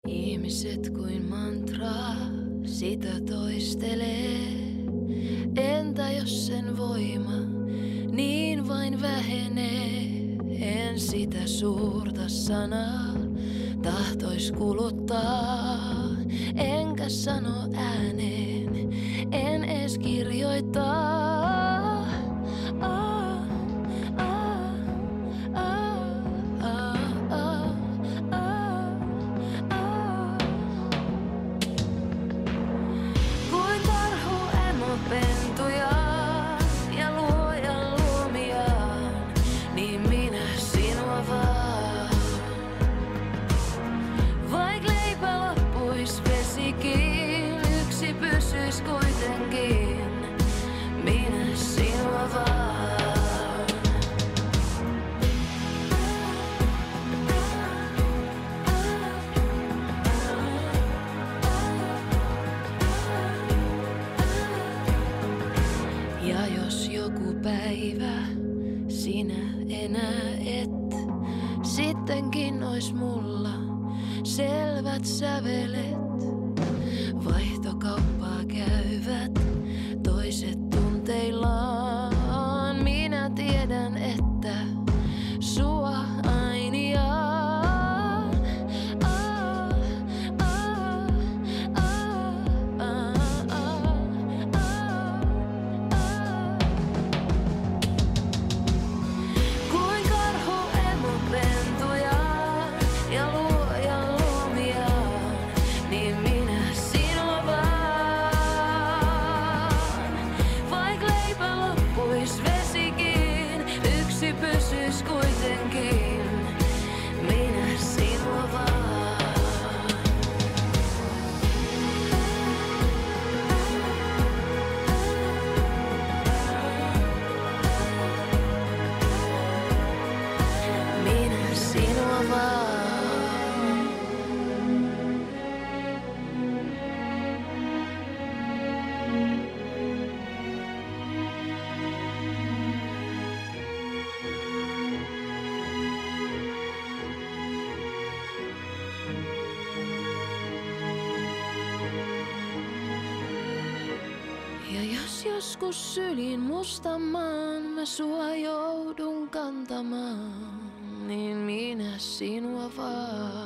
Ihmiset kuin mantraa sitä toistelee. Entä jos sen voima niin vain vähenee? En sitä suurta sanaa tahtois kuluttaa. Enkä sano ääneen, en ees kirjoittaa. Yksi pysyis kuitenkin, minä sinua vaan. Ja jos joku päivä sinä enää et, sittenkin ois mulla selvät sävelet. Vaihtokauppaa käyvät toiset tunteillaan. Minä tiedän, että sua ainiaan. Kuin karhu emopentuja ja luojan luomiaan, niin minä pysyis kuitenkin, minä sinua vaan. Minä sinua vaan. Ja jos joskus sylin mustan maan mä sua joudun kantamaan, niin minä sinua vaan.